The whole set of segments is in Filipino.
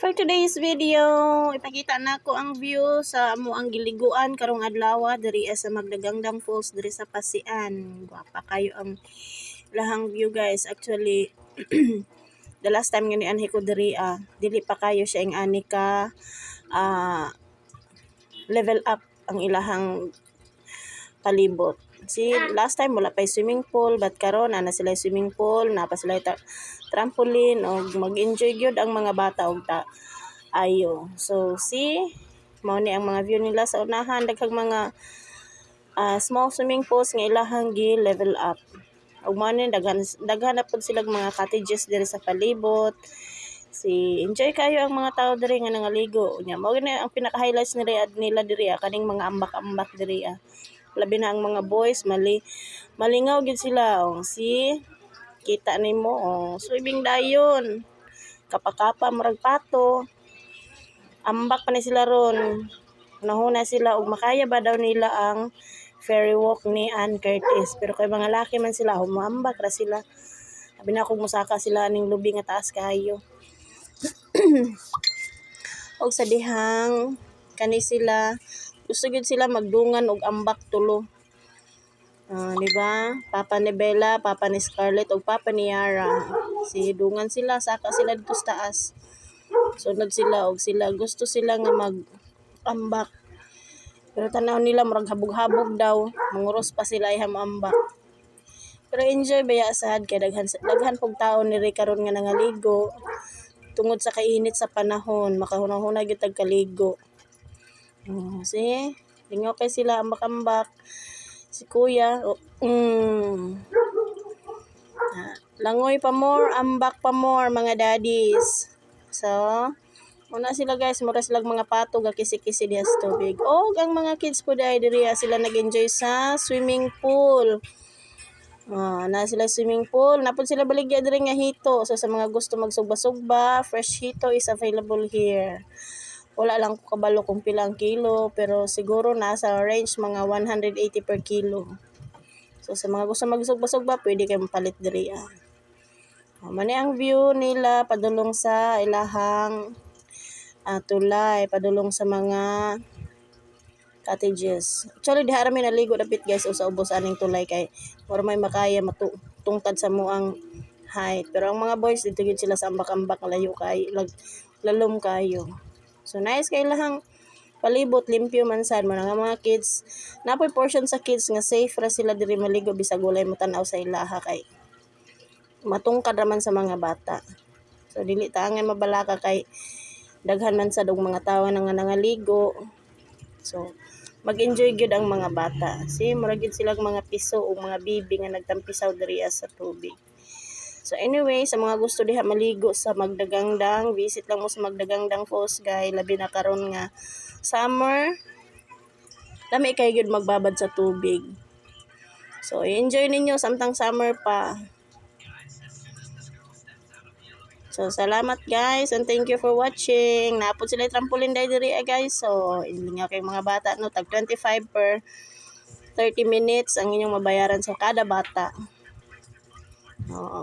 For today's video, ipakita na ko ang view sa amuang giliguan karong adlaw diri sa Magdagangdang Falls diri sa Pasian. Guwapa kayo ang lahang view guys. Actually, the last time nga nianhi ko diri dili pa kayo siya ing ani ka level up ang ilahang palibot. See, last time wala pa swimming pool, but karon ana sila swimming pool, napa sila trampoline o mag-enjoy gyud ang mga bata og ayo. So, see, mao ni ang mga view nila sa unahan, daghang mga small swimming pools nga ilahang gi-level up. Ug mao ni daghan na pud sila mga cottages diri sa palibot. Enjoy kayo ang mga tao diri nga nangaligo. Nya mao gani ang pinaka-highlights nila diri kaning mga ambak-ambak diri Labi na ang mga boys, malingaw gid sila. Kita nimo, swimming dayon. Kapakapa murag pato. Ambak pa ni sila ron. Nahuna sila ug makaya ba daw nila ang ferry walk ni Ann Curtis. Pero kay mga laki man sila, humambak ra sila. Labi na kung musaka sila ning lubi nga taas kayo. Og sa dihang kani sila gusto gid sila magdungan og ambak tulo. Di ba? Papa ni Bella, Papa ni Scarlett, og Papa ni Yara. Dungan sila, saka sila dito sa taas. Sunod sila og sila gusto sila nga mag-ambak. Pero tanaw nila murag habog-habog daw. Manguros pa sila ay hamambak. Pero enjoy baya sad kay daghan pog tao ni karon nga nangaligo. Tungod sa kainit sa panahon, makahunahuna gyud tag kaligo. See? Lingaw kay sila ambak-ambak. Si Kuya, langoy pa more, ambak pa more, mga daddies. So, una sila guys, mura sila mga pato, kisi-kisi diya sa tubig. O, ang mga kids po diri sila nag-enjoy sa swimming pool. Na sila swimming pool. Napod sila baligya diri nga hito. So, sa mga gusto magsugba-sugba, fresh hito is available here. Wala lang ko kabalo kung pila ang kilo, pero siguro nasa range mga 180 per kilo. So sa mga gusto magsugba-sugba, pwede kayo mapalit diri. Mani ang view nila padulong sa ilahang tulay, padulong sa mga cottages. Actually diha ra mi naligo dapit guys sa ubos aning tulay kay para may makaya matungtad sa muang height. Pero ang mga boys dito gid sila sa ambak-ambak layo kay lalom kayo. So nice kay lahang palibot, limpyo man sad mo nga mga kids. Napoy portion sa kids nga safe ra sila diri maligo bisag walay mo tan-aw sa ilaha kay matungkad ra man sa mga bata. So dili ta angay mabalaka kay daghan man sad og mga tawo nga nangaligo. So mag-enjoy gyud ang mga bata. Mura gyud sila mga piso o mga bibi nga nagtampisaw diri sa tubig. So anyway, sa mga gusto diha maligo sa Magdagangdang, visit lang mo sa Magdagangdang Falls guys. Labi na karon nga summer. Lami kay gyud magbabad sa tubig. So enjoy ninyo samtang summer pa. So salamat guys and thank you for watching. Naapod sila trampoline diri guys. So ilinga kay mga bata no tag 25 per 30 minutes ang inyong mabayaran sa kada bata.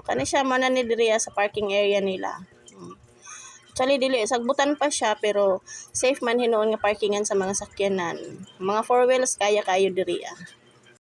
Kani siya man ni diri sa parking area nila. Actually dili sagbutan pa siya pero safe man hinuon nga parkingan sa mga sakyanan. Mga four wheels kaya kayo diri